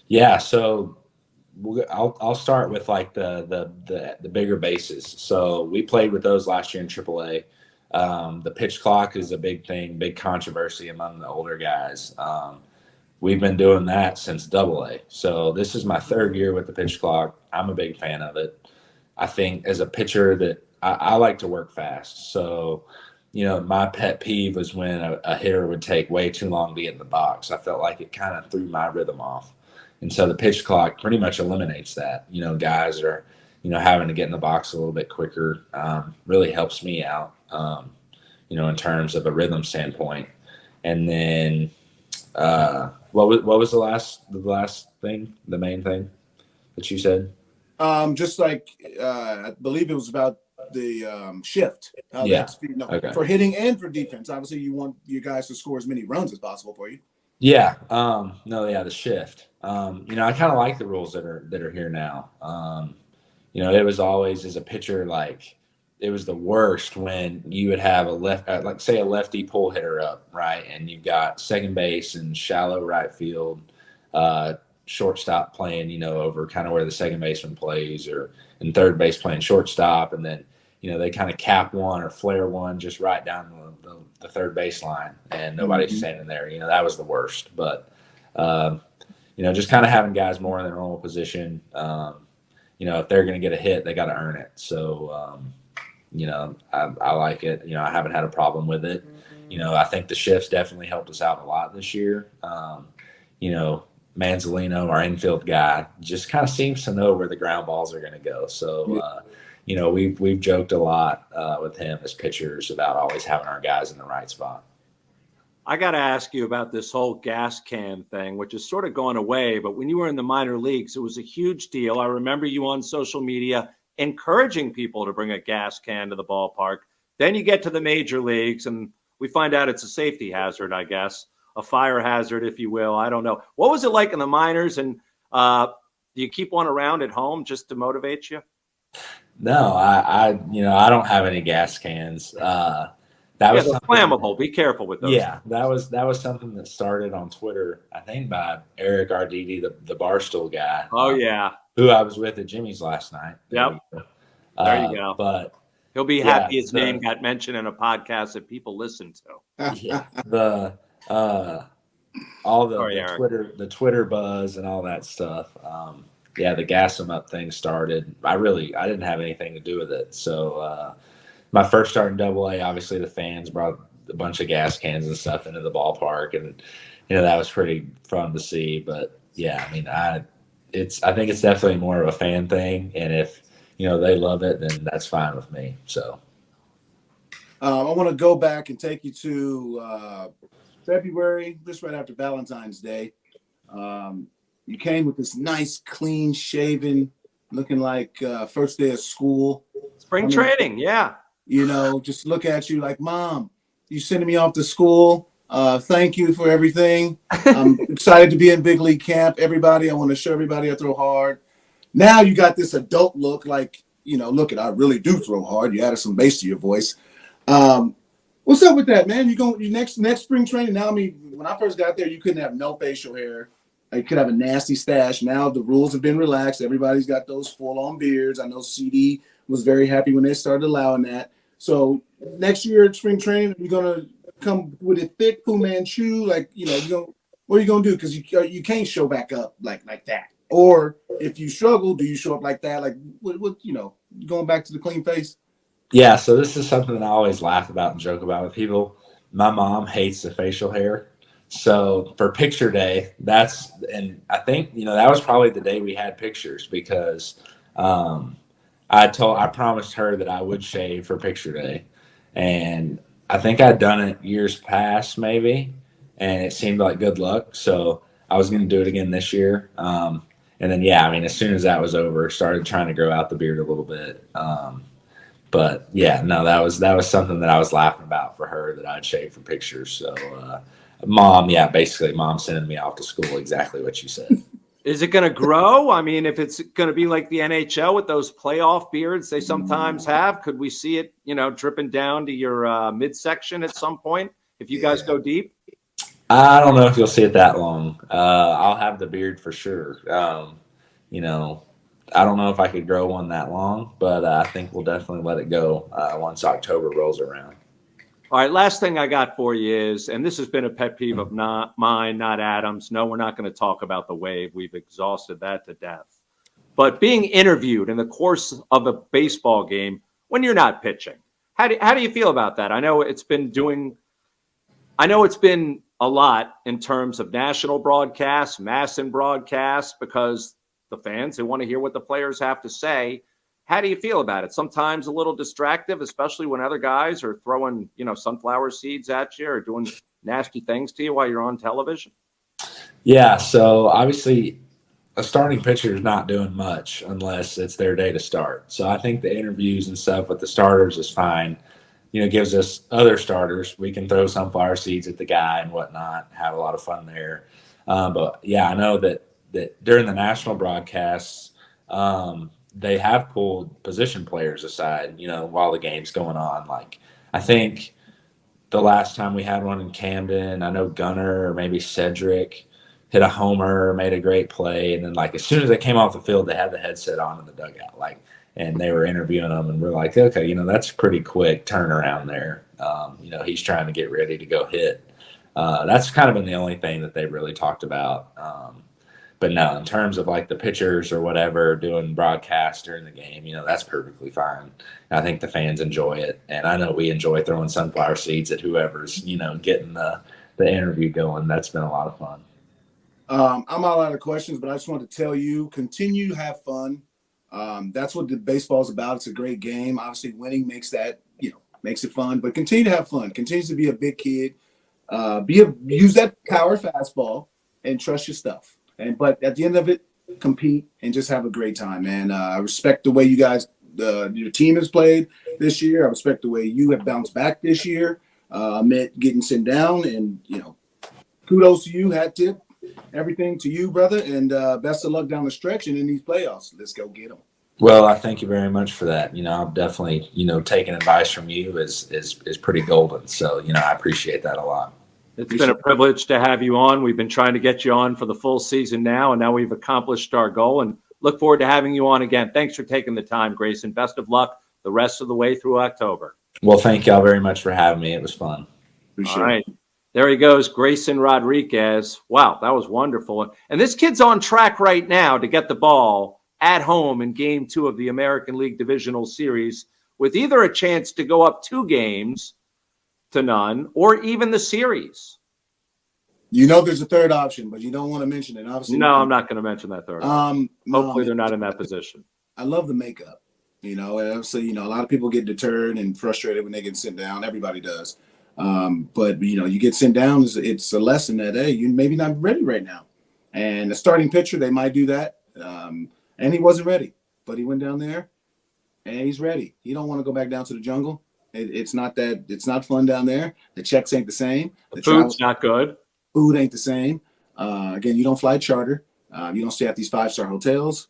S3: Yeah.
S4: So I'll start with the bigger bases. So we played with those last year in AAA. The pitch clock is a big thing, big controversy among the older guys. We've been doing that since AA. So this is my third year with the pitch clock. I'm a big fan of it. I think as a pitcher that I like to work fast. So, my pet peeve was when a hitter would take way too long to get in the box. I felt like it kind of threw my rhythm off. And so the pitch clock pretty much eliminates that. Guys are, having to get in the box a little bit quicker, really helps me out, in terms of a rhythm standpoint. And then, what was the last thing, the main thing that you said?
S3: I believe it was about the shift.
S4: Okay.
S3: For hitting and for defense. Obviously, you want your guys to score as many runs as possible for you.
S4: Yeah. The shift. I kind of like the rules that are here now. It was always as a pitcher it was the worst when you would have a lefty pull hitter up, right? And you've got second base and shallow right field, shortstop playing, over kind of where the second baseman plays, or in third base playing shortstop. And then, they kind of cap one or flare one just right down the third base line and nobody's standing there. That was the worst. But, just kind of having guys more in their normal position. If they're going to get a hit, they got to earn it. So, I like it. I haven't had a problem with it. I think the shifts definitely helped us out a lot this year. Manzolino, our infield guy, just kind of seems to know where the ground balls are going to go. So, we've joked a lot with him as pitchers about always having our guys in the right spot.
S2: I got to ask you about this whole gas can thing, which is sort of going away. But when you were in the minor leagues, it was a huge deal. I remember you on social media encouraging people to bring a gas can to the ballpark. Then you get to the major leagues and we find out it's a safety hazard, I guess, a fire hazard, if you will. I don't know. What was it like in the minors? And do you keep one around at home just to motivate you?
S4: No, I don't have any gas cans. That was
S2: flammable. Be careful with those.
S4: Yeah, that was something that started on Twitter, I think by Eric Arditi, the Barstool guy.
S2: Oh, yeah.
S4: Who I was with at Jimmy's last night.
S2: Yep. There you go.
S4: But
S2: he'll be happy his name got mentioned in a podcast that people listen to.
S4: Yeah. The Twitter buzz and all that stuff. The gas 'em up thing started. I didn't have anything to do with it. So my first start in Double-A, obviously the fans brought a bunch of gas cans and stuff into the ballpark, and that was pretty fun to see. But yeah, I mean, I think it's definitely more of a fan thing, and if they love it, then that's fine with me. So
S3: I want to go back and take you to February, just right after Valentine's Day. You came with this nice, clean shaven, looking like first day of school.
S2: Spring training, yeah.
S3: Just look at you like, Mom, you sending me off to school. Thank you for everything. I'm excited to be in big league camp. Everybody, I want to show everybody I throw hard. Now you got this adult look like, look at, I really do throw hard. You added some bass to your voice. What's up with that, man? You next spring training? Now, I mean, when I first got there, you couldn't have no facial hair. You could have a nasty stash. Now the rules have been relaxed. Everybody's got those full-on beards. I know CD was very happy when they started allowing that. So next year at spring training, you're gonna come with a thick Fu Manchu, like what are you gonna do? Because you can't show back up like that. Or if you struggle, do you show up like that? Like what going back to the clean face?
S4: yeah, so this is something that I always laugh about and joke about with people. My mom hates the facial hair. So for picture day, and I think, that was probably the day we had pictures because I promised her that I would shave for picture day. And I think I'd done it years past maybe, and it seemed like good luck. So I was going to do it again this year. And then, yeah, I mean, as soon as that was over, started trying to grow out the beard a little bit. But yeah, no, that was something that I was laughing about for her, that I'd shave for pictures. So, basically mom sending me off to school, exactly what you said.
S2: Is it going to grow? I mean, if it's going to be like the NHL with those playoff beards they sometimes have, could we see it, dripping down to your midsection at some point if you guys go deep?
S4: I don't know if you'll see it that long. I'll have the beard for sure. I don't know if I could grow one that long, but I think we'll definitely let it go once October rolls around.
S2: All right, last thing I got for you is, and this has been a pet peeve of mine, not Adam's. No, we're not going to talk about the wave. We've exhausted that to death. But being interviewed in the course of a baseball game when you're not pitching, how do you feel about that? I know it's been a lot in terms of national broadcasts, MASN broadcasts, because the fans, they want to hear what the players have to say. How do you feel about it? Sometimes a little distractive, especially when other guys are throwing, sunflower seeds at you or doing nasty things to you while you're on television.
S4: Yeah, so obviously a starting pitcher is not doing much unless it's their day to start. So I think the interviews and stuff with the starters is fine. Gives us other starters. We can throw sunflower seeds at the guy and whatnot, have a lot of fun there. But yeah, I know that during the national broadcasts, they have pulled position players aside, while the game's going on. Like, I think the last time we had one in Camden, I know Gunnar or maybe Cedric hit a homer, made a great play. And then, like, as soon as they came off the field, they had the headset on in the dugout. Like, and they were interviewing them, and we're like, okay, that's pretty quick turnaround there. He's trying to get ready to go hit. That's kind of been the only thing that they've really talked about. But no, in terms of like the pitchers or whatever doing broadcast during the game, that's perfectly fine. I think the fans enjoy it. And I know we enjoy throwing sunflower seeds at whoever's, getting the interview going. That's been a lot of fun.
S3: I'm all out of questions, but I just want to tell you, continue to have fun. That's what the baseball is about. It's a great game. Obviously, winning makes that, makes it fun. But continue to have fun. Continue to be a big kid. Use that power fastball and trust your stuff. But at the end of it, compete and just have a great time, man. I respect the way you guys, your team has played this year. I respect the way you have bounced back this year amid getting sent down. And, kudos to you, hat tip, everything to you, brother. And best of luck down the stretch and in these playoffs. Let's go get them.
S4: Well, I thank you very much for that. I'm definitely, taking advice from you is pretty golden. So, I appreciate that a lot.
S2: It's been a privilege to have you on. We've been trying to get you on for the full season now, and now we've accomplished our goal and look forward to having you on again. Thanks for taking the time, Grayson. Best of luck the rest of the way through October.
S4: Well, thank y'all very much for having me. It was fun.
S2: All right. There he goes, Grayson Rodriguez. Wow, that was wonderful. And this kid's on track right now to get the ball at home in Game 2 of the American League Divisional Series with either a chance to go up 2-0 or even the series.
S3: You know, there's a third option, but you don't want to mention it. Obviously,
S2: no, I'm not going to mention that third option. Hopefully, they're not in that position.
S3: I love the makeup. You know, and obviously, you know, a lot of people get deterred and frustrated when they get sent down. Everybody does. But, you know, you get sent down, it's a lesson that, hey, you're maybe not ready right now. And the starting pitcher, they might do that. And he wasn't ready, but he went down there and he's ready. He don't want to go back down to the jungle. It's not fun down there. The checks ain't the same.
S2: The food's not good.
S3: Food ain't the same. Again, you don't fly charter. You don't stay at these 5-star hotels.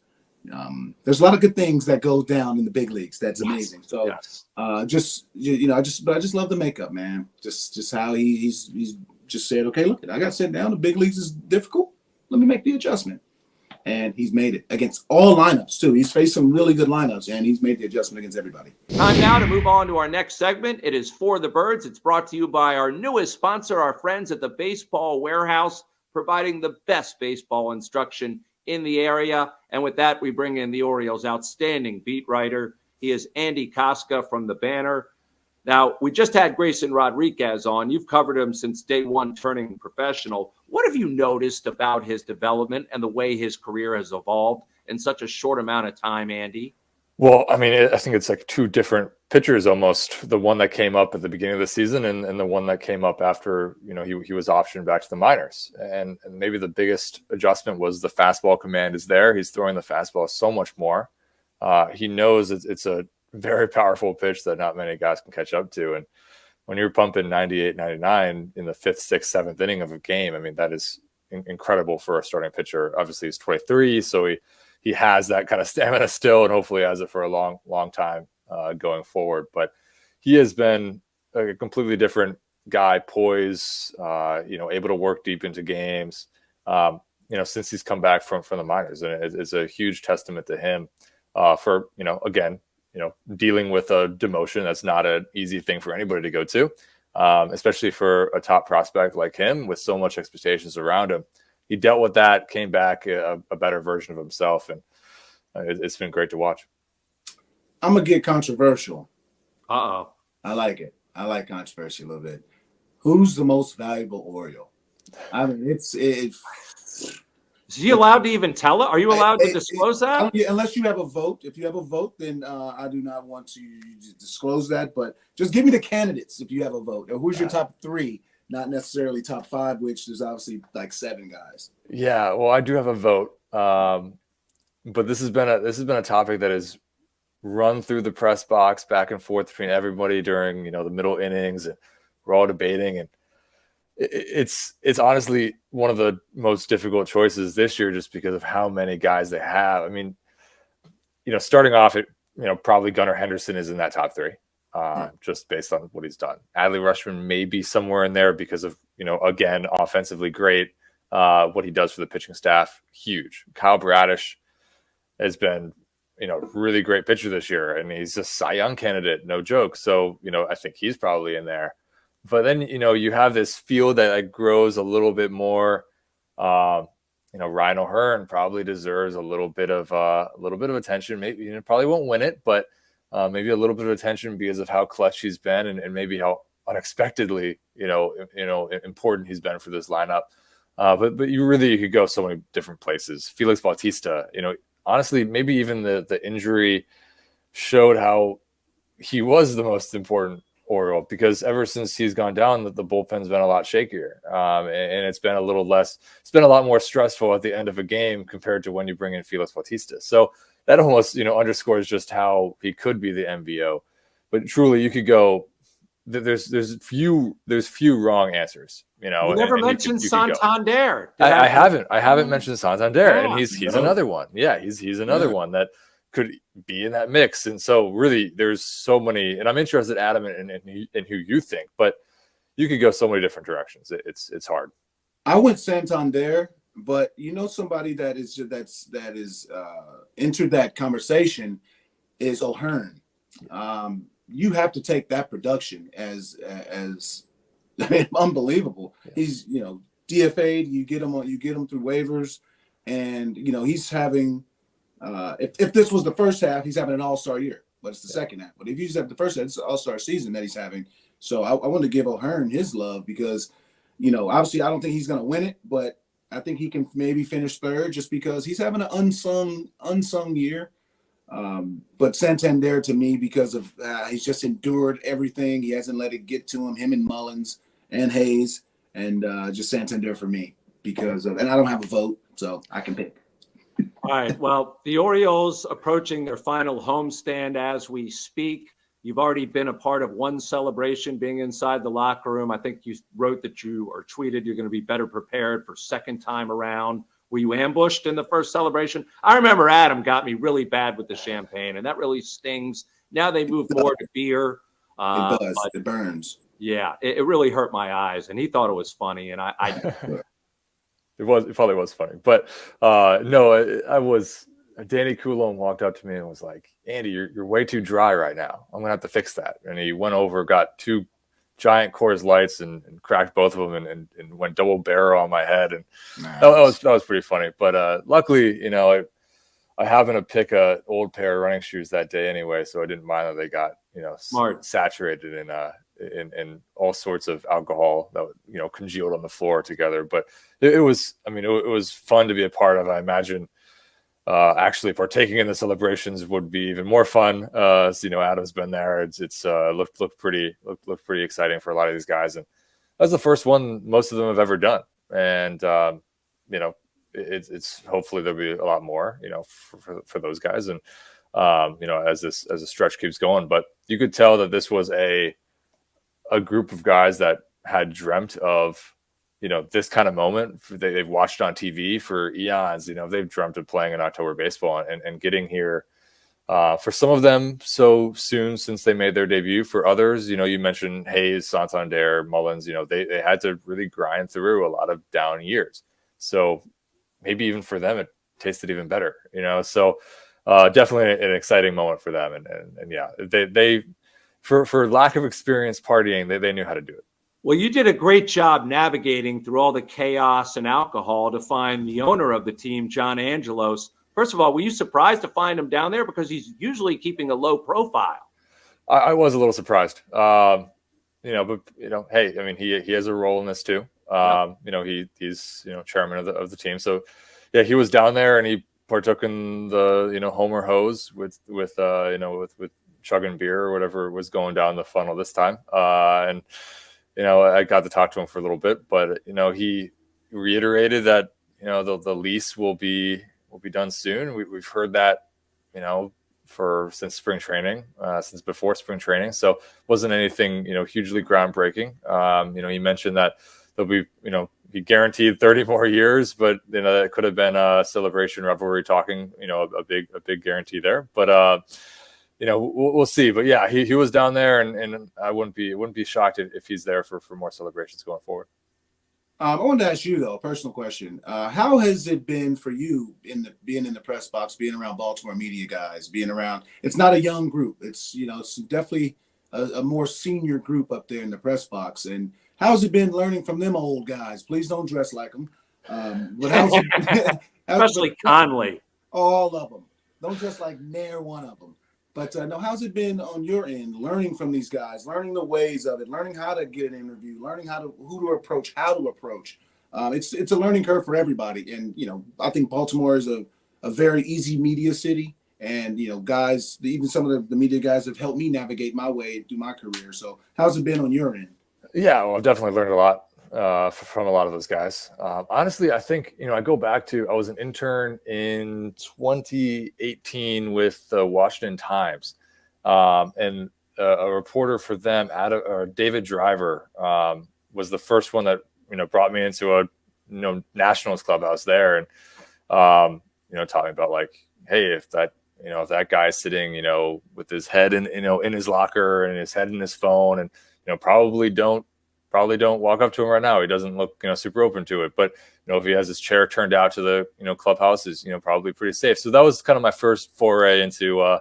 S3: There's a lot of good things that go down in the big leagues. That's amazing. So, I just love the makeup, man. Just how he's just said, okay, look, I got sent down. The big leagues is difficult. Let me make the adjustment. And he's made it against all lineups, too. He's faced some really good lineups, and he's made the adjustment against everybody.
S2: Time now to move on to our next segment. It is For the Birds. It's brought to you by our newest sponsor, our friends at the Baseball Warehouse, providing the best baseball instruction in the area. And with that, we bring in the Orioles' outstanding beat writer. He is Andy Kostka from the Banner. Now, we just had Grayson Rodriguez on. You've covered him since day one turning professional. What have you noticed about his development and the way his career has evolved in such a short amount of time, Andy?
S9: Well, I mean, I think it's like two different pitchers almost. The one that came up at the beginning of the season and the one that came up after, you know, he was optioned back to the minors. And maybe the biggest adjustment was the fastball command is there. He's throwing the fastball so much more. He knows it's a very powerful pitch that not many guys can catch up to. And when you're pumping 98, 99 in the 5th, 6th, 7th inning of a game, I mean, that is incredible for a starting pitcher. Obviously, he's 23, so he has that kind of stamina still, and hopefully has it for a long, long time going forward. But he has been a completely different guy, poise, able to work deep into games, since he's come back from the minors. And it's a huge testament to him for, dealing with a demotion. That's not an easy thing for anybody to go to, especially for a top prospect like him with so much expectations around him. He dealt with that, came back a better version of himself, and it's been great to watch.
S3: I'm going to get controversial.
S2: Uh-oh.
S3: I like it. I like controversy a little bit. Who's the most valuable Oriole? I mean, it's
S2: Is he allowed to even tell it? Are you allowed to disclose that?
S3: Unless you have a vote. If you have a vote, then I do not want to disclose that. But just give me the candidates if you have a vote. Or who's your top 3? Not necessarily top 5, which there's obviously like 7 guys.
S9: Yeah, well, I do have a vote, but this has been a topic that has run through the press box back and forth between everybody during the middle innings, and we're all debating, and it's honestly one of the most difficult choices this year just because of how many guys they have. I mean, starting off, probably Gunnar Henderson is in that top 3. Just based on what he's done. Adley Rutschman may be somewhere in there because of, again, offensively great. What he does for the pitching staff, huge. Kyle Bradish has been, really great pitcher this year, and he's a Cy Young candidate, no joke. So, I think he's probably in there. But then, you have this field that grows a little bit more. Ryan O'Hearn probably deserves a little bit of attention. Maybe probably won't win it, but maybe a little bit of attention because of how clutch he's been and maybe how unexpectedly, important he's been for this lineup. But you could go so many different places. Felix Bautista, honestly, maybe even the injury showed how he was the most important Oriole, because ever since he's gone down, the bullpen's been a lot shakier. And it's been a lot more stressful at the end of a game compared to when you bring in Felix Bautista. So that almost, underscores just how he could be the MVO. But truly, you could go. There's few wrong answers.
S2: You never mentioned Santander.
S9: I haven't mentioned Santander, and he's another one. Yeah, he's another one that could be in that mix. And so, really, there's so many. And I'm interested, Adam, in who you think. But you could go so many different directions. It's hard.
S3: I went Santander. But somebody that is entered that conversation is O'Hearn. You have to take that production as unbelievable. Yeah. He's DFA'd. You get him through waivers, and he's having. If this was the first half, he's having an all-star year. but it's the second half. But if you just have the first half, it's an all-star season that he's having. So I want to give O'Hearn his love because, obviously I don't think he's going to win it, but I think he can maybe finish third just because he's having an unsung year. But Santander to me, because of he's just endured everything. He hasn't let it get to him and Mullins and Hayes, and just Santander for me because of, and I don't have a vote, so I can pick.
S2: All right. Well, the Orioles approaching their final homestand as we speak. You've already been a part of one celebration, being inside the locker room. I think you wrote that or tweeted you're going to be better prepared for second time around. Were you ambushed in the first celebration? I remember Adam got me really bad with the champagne, and that really stings. Now they move more to beer.
S3: It does. It burns.
S2: Yeah, it really hurt my eyes, and he thought it was funny, and I
S9: It probably was funny, but no, I was. Danny Coulomb walked up to me and was like, "Andy, you're way too dry right now. I'm gonna have to fix that." And he went over, got 2 giant Coors Lights and cracked both of them and went double barrel on my head, and
S3: nice.
S9: that was pretty funny. But luckily, I happened to pick a old pair of running shoes that day anyway, so I didn't mind that they got saturated in all sorts of alcohol that congealed on the floor together. But it was fun to be a part of. I imagine actually partaking in the celebrations would be even more fun. So, Adam's been there. It's looked pretty exciting for a lot of these guys, and that's the first one most of them have ever done. And it's hopefully there'll be a lot more, for those guys, and as the stretch keeps going. But you could tell that this was a group of guys that had dreamt of this kind of moment. They've watched on TV for eons. They've dreamt of playing in October baseball and getting here. For some of them, so soon since they made their debut. For others, you mentioned Hayes, Santander, Mullins. They had to really grind through a lot of down years. So maybe even for them, it tasted even better. So definitely an exciting moment for them. And yeah, they for lack of experience partying, they knew how to do it.
S2: Well, you did a great job navigating through all the chaos and alcohol to find the owner of the team, John Angelos. First of all, were you surprised to find him down there? Because he's usually keeping a low profile.
S9: I was a little surprised. But hey, I mean, he has a role in this too. He's chairman of the team. So yeah, he was down there and he partook in the homer hose with chugging beer or whatever was going down the funnel this time. And I got to talk to him for a little bit, but he reiterated that the lease will be done soon. We've heard that since spring training, since before spring training. So wasn't anything hugely groundbreaking. He mentioned that there'll be he guaranteed 30 more years, but it could have been a celebration rivalry talking. A big guarantee there, but. We'll see. But yeah, he was down there, and I wouldn't be shocked if he's there for more celebrations going forward.
S3: I wanted to ask you though a personal question. How has it been for you being in the press box, being around Baltimore media guys, being around? It's not a young group. It's it's definitely a more senior group up there in the press box. And how's it been learning from them old guys? Please don't dress like them. But
S2: especially Conley.
S3: All of them. Don't dress like near one of them. But how's it been on your end, learning from these guys, learning the ways of it, learning how to get an interview, learning who to approach, how to approach? It's a learning curve for everybody. And, I think Baltimore is a very easy media city. And, guys, even some of the media guys have helped me navigate my way through my career. So how's it been on your end?
S9: Yeah, well, I've definitely learned a lot from a lot of those guys. Honestly, I think, I go back to, I was an intern in 2018 with the Washington Times, and a reporter for them, David Driver, was the first one that, brought me into a, Nationals clubhouse there. And, taught me about like, hey, if that guy's sitting, with his head in his locker and his head in his phone, and, probably don't walk up to him right now. He doesn't look, super open to it. But, if he has his chair turned out to the, clubhouse, is, probably pretty safe. So that was kind of my first foray into,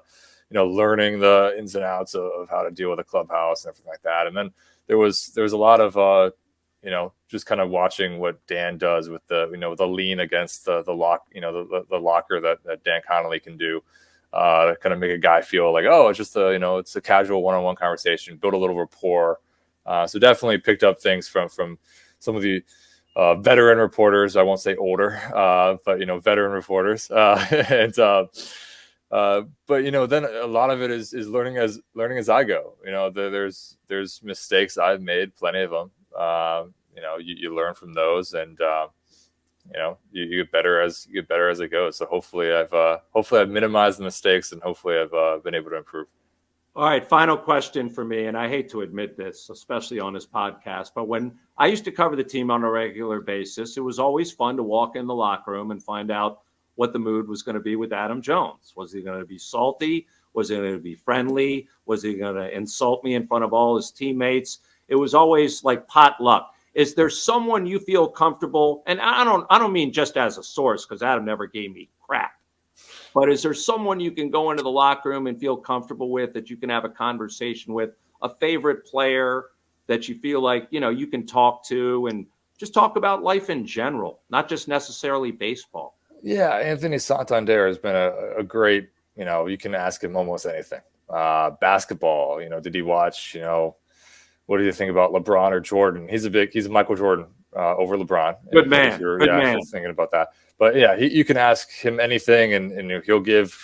S9: learning the ins and outs of how to deal with a clubhouse and everything like that. And then there was a lot of, just kind of watching what Dan does with the lean against the lock, the locker that Dan Connolly can do. to kind of make a guy feel like, oh, it's just it's a casual one-on-one conversation, build a little rapport. So definitely picked up things from some of the veteran reporters. I won't say older, but veteran reporters. But then a lot of it is learning as I go. There's mistakes I've made, plenty of them. You learn from those, and you get better as it goes. So hopefully I've minimized the mistakes, and hopefully I've been able to improve.
S2: All right, final question for me, and I hate to admit this, especially on this podcast, but when I used to cover the team on a regular basis, it was always fun to walk in the locker room and find out what the mood was going to be with Adam Jones. Was he going to be salty? Was he going to be friendly? Was he going to insult me in front of all his teammates? It was always like potluck. Is there someone you feel comfortable? And I don't mean just as a source, because Adam never gave me crap. But is there someone you can go into the locker room and feel comfortable with, that you can have a conversation with, a favorite player that you feel like, you can talk to and just talk about life in general, not just necessarily baseball?
S9: Yeah, Anthony Santander has been a great, you can ask him almost anything. Basketball, did he watch, what do you think about LeBron or Jordan? He's a Michael Jordan over LeBron.
S2: Good man.
S9: Good
S2: man.
S9: Thinking about that. But yeah, you can ask him anything, and he'll give,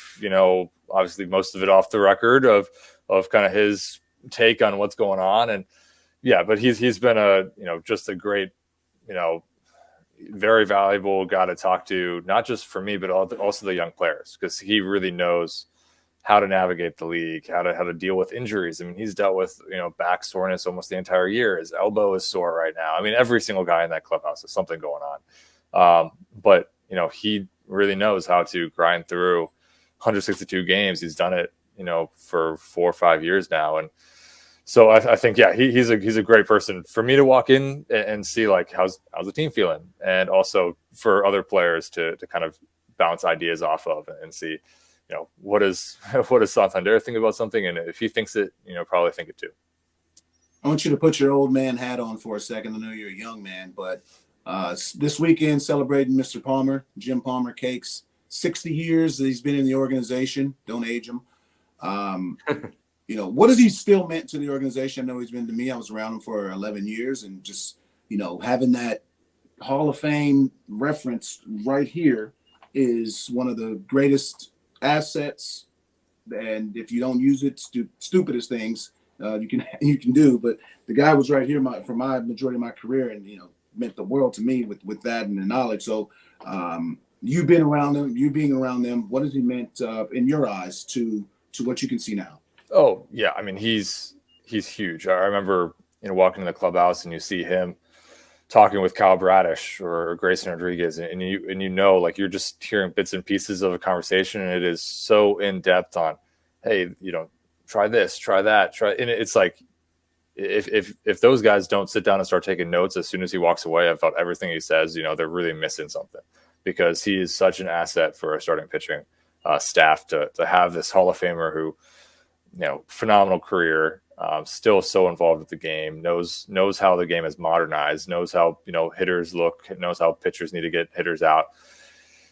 S9: obviously most of it off the record of kind of his take on what's going on. And yeah, but he's been just a great, very valuable guy to talk to, not just for me, but also the young players, because he really knows how to navigate the league, how to deal with injuries. I mean, he's dealt with, back soreness almost the entire year. His elbow is sore right now. I mean, every single guy in that clubhouse has something going on. But he really knows how to grind through 162 games. He's done it, for 4 or 5 years now. And so I think, yeah, he's a great person for me to walk in and see, like, how's the team feeling, and also for other players to kind of bounce ideas off of and see, what does Santander think about something, and if he thinks it, probably think it too.
S3: I want you to put your old man hat on for a second. I know you're a young man, but this weekend celebrating Mr. Palmer, Jim Palmer Cakes, 60 years that he's been in the organization. Don't age him. What has he still meant to the organization? I know he's been to me. I was around him for 11 years, and just, having that Hall of Fame reference right here is one of the greatest assets. And if you don't use it, stupidest things you can do. But the guy was right here for my majority of my career, and meant the world to me with that and the knowledge. So you've been around them, you being around them. What has he meant in your eyes to what you can see now?
S9: Oh yeah, I mean, he's huge. I remember walking in the clubhouse and you see him talking with Kyle Bradish or Grayson Rodriguez, and like, you're just hearing bits and pieces of a conversation, and it is so in depth on, hey, try this, try that, and it's like, if those guys don't sit down and start taking notes as soon as he walks away, I felt everything he says, they're really missing something, because he is such an asset for a starting pitching staff to have this Hall of Famer who, phenomenal career, still so involved with the game, knows how the game is modernized, knows how, hitters look, knows how pitchers need to get hitters out.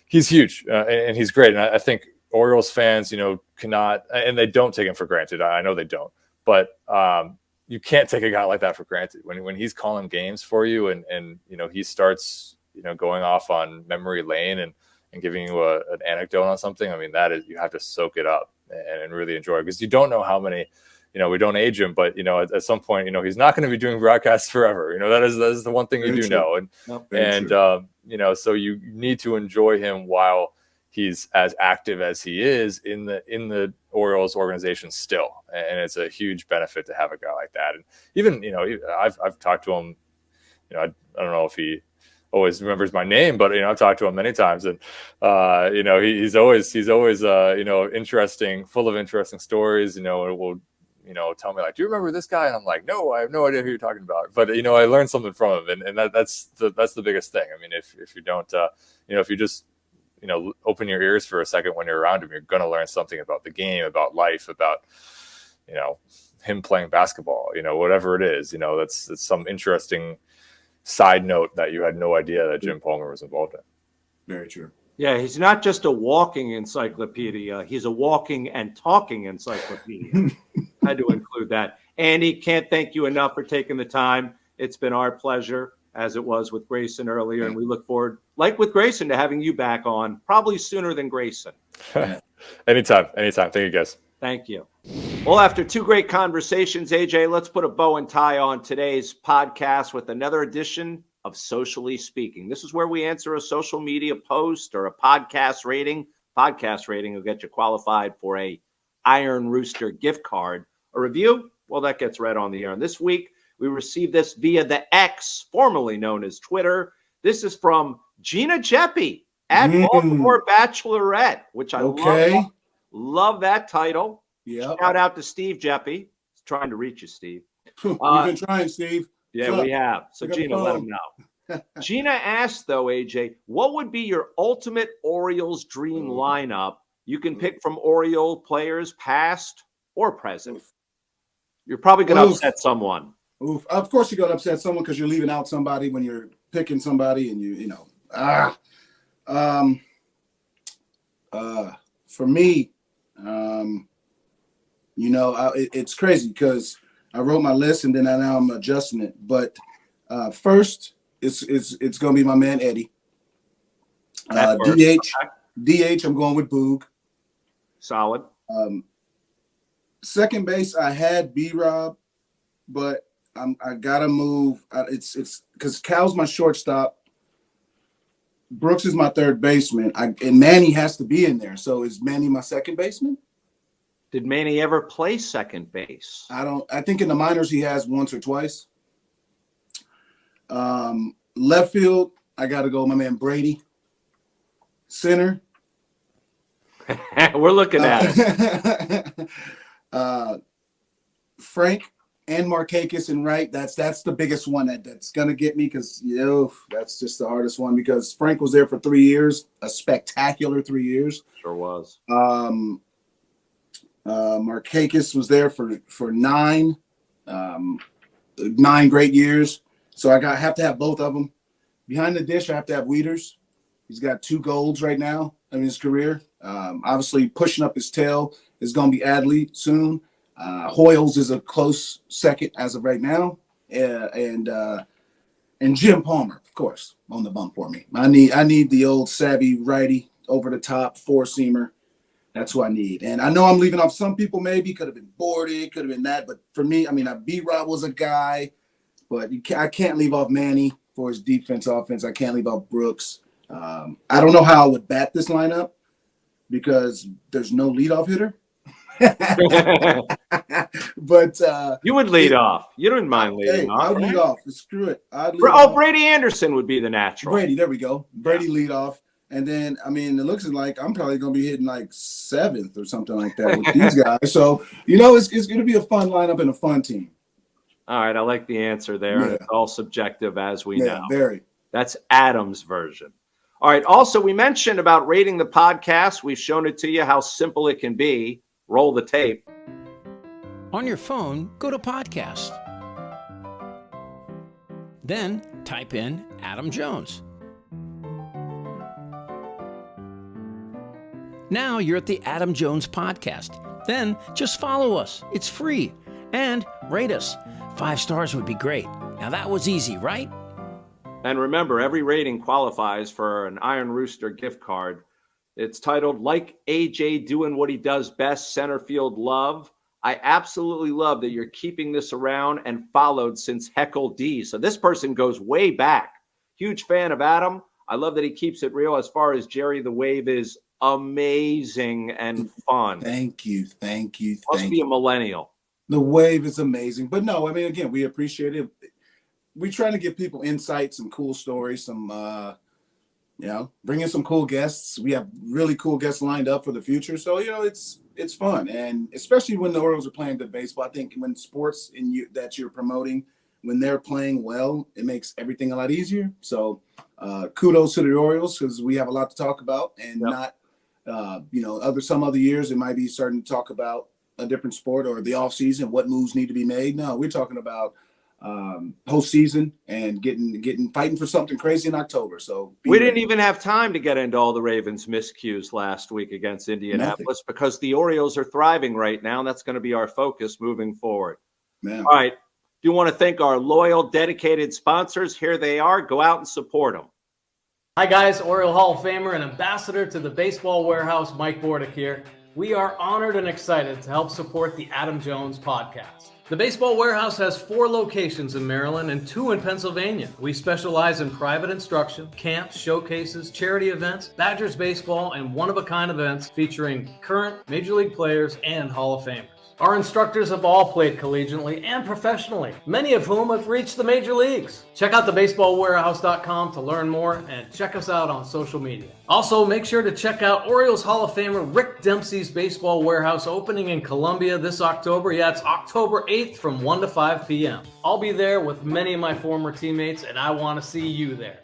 S9: He's huge, and he's great. And I think Orioles fans, cannot, and they don't take him for granted. I know they don't, but you can't take a guy like that for granted. When he's calling games for you, and he starts, going off on memory lane and giving you an anecdote on something. I mean, you have to soak it up and really enjoy it, because you don't know how many, we don't age him, but at some point, he's not going to be doing broadcasts forever. That is the one thing you do know. And so you need to enjoy him while he's as active as he is in the Orioles organization still. And it's a huge benefit to have a guy like that. And even, I've talked to him, I don't know if he always remembers my name, but I've talked to him many times, and he's always interesting, full of interesting stories. And will tell me, like, do you remember this guy? And I'm like, no, I have no idea who you're talking about. But I learned something from him, and that's the biggest thing. I mean, if you don't, if you just open your ears for a second when you're around him, you're going to learn something about the game, about life, about him playing basketball. Whatever it is, that's some interesting side note that you had no idea that Jim Palmer was involved in.
S3: Very true.
S2: Yeah, he's not just a walking encyclopedia. He's a walking and talking encyclopedia. Had to include that. Andy, can't thank you enough for taking the time. It's been our pleasure, as it was with Grayson earlier, and we look forward, like with Grayson, to having you back on probably sooner than Grayson.
S9: Anytime. Thank you, guys.
S2: Thank you. Well, after two great conversations, AJ, let's put a bow and tie on today's podcast with another edition of Socially Speaking. This is where we answer a social media post or a podcast rating. Podcast rating will get you qualified for a Iron Rooster gift card. A review, well, that gets read on the air. And this week, we received this via the X, formerly known as Twitter. This is from Gina Jeppy at Baltimore Bachelorette, which I love. Love that title.
S3: Yeah.
S2: Shout out to Steve Jeppy. He's trying to reach you, Steve.
S3: We've been trying, Steve.
S2: Yeah, we have. So, Gina, let him know. Gina asked, though, AJ, what would be your ultimate Orioles dream lineup? You can pick from Oriole players, past or present. You're probably going to upset someone.
S3: Oof. Of course, you're going to upset someone because you're leaving out somebody when you're picking somebody, and for me, it's crazy because I wrote my list and then now I'm adjusting it. But first, it's going to be my man Eddie. DH, I'm going with Boog.
S2: Solid.
S3: Second base, I had B-Rob, but I gotta move. It's because Cal's my shortstop. Brooks is my third baseman, and Manny has to be in there. So is Manny my second baseman?
S2: Did Manny ever play second base?
S3: I think in the minors he has once or twice. Left field, I got to go my man Brady. Center.
S2: We're looking at it.
S3: Frank and Markakis in right. That's the biggest one that's gonna get me because that's just the hardest one because Frank was there for 3 years, a spectacular 3 years.
S2: Sure was.
S3: Markakis was there for 9 great years. So I have to have both of them. Behind the dish, I have to have Wieters. He's got 2 golds right now in his career. Obviously, pushing up his tail is going to be Adley soon. Hoyles is a close second as of right now, and Jim Palmer, of course, on the bump for me. I need the old savvy righty over the top 4-seamer. That's who I need. And I know I'm leaving off some people. Maybe could have been Bordy, could have been that, but for me, B-Rob was a guy, but I can't leave off Manny for his defense, offense. I can't leave off Brooks. I don't know how I would bat this lineup because there's no leadoff hitter. But
S2: you would lead off. You didn't mind leading off.
S3: I'd lead off. Screw it.
S2: Brady Anderson would be the natural.
S3: Brady, there we go. Brady lead off. And then, it looks like I'm probably going to be hitting like 7th or something like that with these guys. So, it's going to be a fun lineup and a fun team.
S2: All right. I like the answer there. Yeah. It's all subjective as we know.
S3: Very.
S2: That's Adam's version. All right. Also, we mentioned about rating the podcast. We've shown it to you how simple it can be. Roll the tape.
S6: On your phone, go to podcast. Then type in Adam Jones. Now you're at the Adam Jones Podcast. Then just follow us. It's free. And rate us. 5 stars would be great. Now that was easy, right?
S2: And remember, every rating qualifies for an Iron Rooster gift card. It's titled, Like AJ Doing What He Does Best, Center Field Love. I absolutely love that you're keeping this around and followed since Heckle D. So this person goes way back. Huge fan of Adam. I love that he keeps it real as far as Jerry the Wave is amazing and fun.
S3: Thank you.
S2: Must be a millennial.
S3: The Wave is amazing. But no, again, we appreciate it. We try to give people insights, some cool stories, some bring in some cool guests. We have really cool guests lined up for the future. So, it's fun. And especially when the Orioles are playing good baseball, I think when sports that you're promoting, when they're playing well, it makes everything a lot easier. So kudos to the Orioles because we have a lot to talk about and not, some other years it might be starting to talk about a different sport or the off season, what moves need to be made. No, we're talking about postseason and fighting for something crazy in October. So
S2: we didn't even have time to get into all the Ravens' miscues last week against Indianapolis because the Orioles are thriving right now, and that's going to be our focus moving forward.
S3: Man.
S2: All right. Do you want to thank our loyal, dedicated sponsors? Here they are. Go out and support them.
S5: Hi, guys. Oriole Hall of Famer and ambassador to the Baseball Warehouse, Mike Bordick here. We are honored and excited to help support the Adam Jones podcast. The Baseball Warehouse has 4 locations in Maryland and 2 in Pennsylvania. We specialize in private instruction, camps, showcases, charity events, Badgers baseball, and one-of-a-kind events featuring current Major League players and Hall of Famers. Our instructors have all played collegiately and professionally, many of whom have reached the major leagues. Check out thebaseballwarehouse.com to learn more and check us out on social media. Also, make sure to check out Orioles Hall of Famer Rick Dempsey's Baseball Warehouse opening in Columbia this October. Yeah, it's October 8th from 1 to 5 p.m. I'll be there with many of my former teammates, and I want to see you there.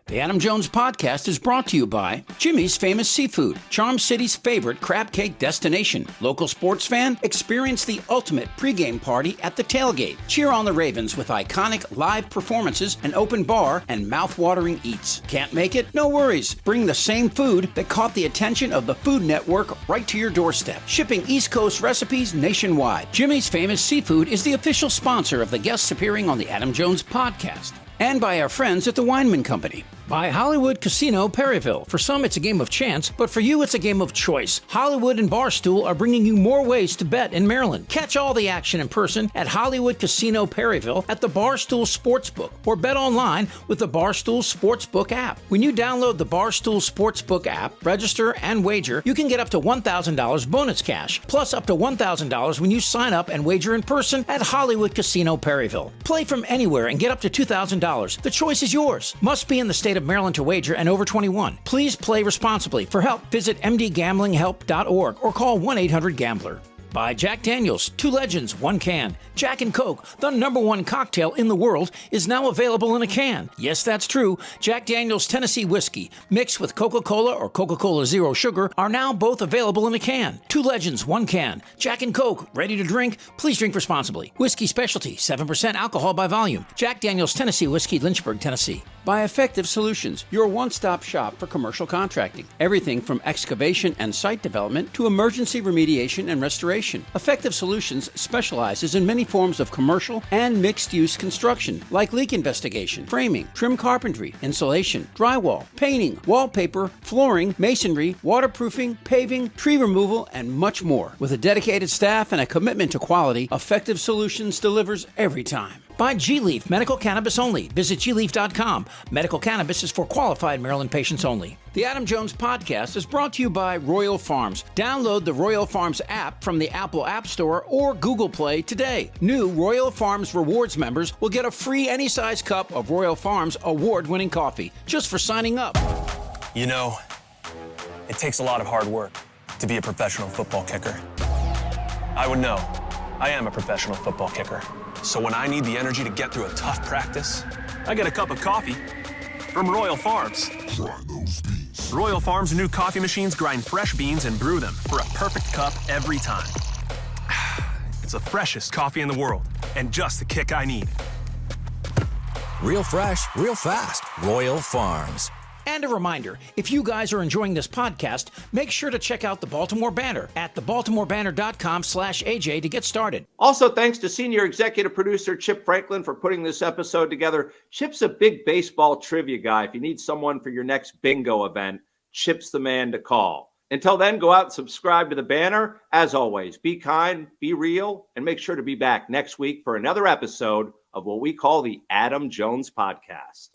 S6: The Adam Jones podcast is brought to you by Jimmy's Famous Seafood, Charm City's favorite crab cake destination. Local sports fan, experience the ultimate pregame party at the tailgate. Cheer on the Ravens with iconic live performances, an open bar, and mouth-watering eats. Can't make it? No worries. Bring the same food that caught the attention of the Food Network right to your doorstep. Shipping East Coast recipes nationwide. Jimmy's Famous Seafood is the official sponsor of the guests appearing on the Adam Jones podcast. And by our friends at the Weinman Company. By Hollywood Casino Perryville. For some, it's a game of chance, but for you, it's a game of choice. Hollywood and Barstool are bringing you more ways to bet in Maryland. Catch all the action in person at Hollywood Casino Perryville at the Barstool Sportsbook, or bet online with the Barstool Sportsbook app. When you download the Barstool Sportsbook app, register, and wager, you can get up to $1,000 bonus cash, plus up to $1,000 when you sign up and wager in person at Hollywood Casino Perryville. Play from anywhere and get up to $2,000. The choice is yours. Must be in the state of Maryland to wager and over 21. Please play responsibly. For help, visit mdgamblinghelp.org or call 1-800-GAMBLER. By Jack Daniels, 2 legends, 1 can. Jack and Coke, the #1 cocktail in the world, is now available in a can. Yes, that's true. Jack Daniels Tennessee Whiskey, mixed with Coca-Cola or Coca-Cola Zero Sugar, are now both available in a can. 2 legends, 1 can. Jack and Coke, ready to drink? Please drink responsibly. Whiskey Specialty, 7% alcohol by volume. Jack Daniels Tennessee Whiskey, Lynchburg, Tennessee. By Effective Solutions, your one-stop shop for commercial contracting. Everything from excavation and site development to emergency remediation and restoration. Effective Solutions specializes in many forms of commercial and mixed-use construction, like leak investigation, framing, trim carpentry, insulation, drywall, painting, wallpaper, flooring, masonry, waterproofing, paving, tree removal, and much more. With a dedicated staff and a commitment to quality, Effective Solutions delivers every time. By G-Leaf Medical Cannabis Only. Visit gleaf.com. Medical cannabis is for qualified Maryland patients only. The Adam Jones podcast is brought to you by Royal Farms. Download the Royal Farms app from the Apple App Store or Google Play today. New Royal Farms Rewards members will get a free any-size cup of Royal Farms award-winning coffee just for signing up.
S7: You know, it takes a lot of hard work to be a professional football kicker. I would know. I am a professional football kicker. So when I need the energy to get through a tough practice, I get a cup of coffee from Royal Farms.
S8: Try those beans.
S7: Royal Farms' new coffee machines grind fresh beans and brew them for a perfect cup every time. It's the freshest coffee in the world and just the kick I need.
S8: Real fresh, real fast. Royal Farms.
S6: And a reminder, if you guys are enjoying this podcast, make sure to check out the Baltimore Banner at thebaltimorebanner.com/AJ to get started.
S2: Also, thanks to senior executive producer Chip Franklin for putting this episode together. Chip's a big baseball trivia guy. If you need someone for your next bingo event, Chip's the man to call. Until then, go out and subscribe to the Banner. As always, be kind, be real, and make sure to be back next week for another episode of what we call the Adam Jones Podcast.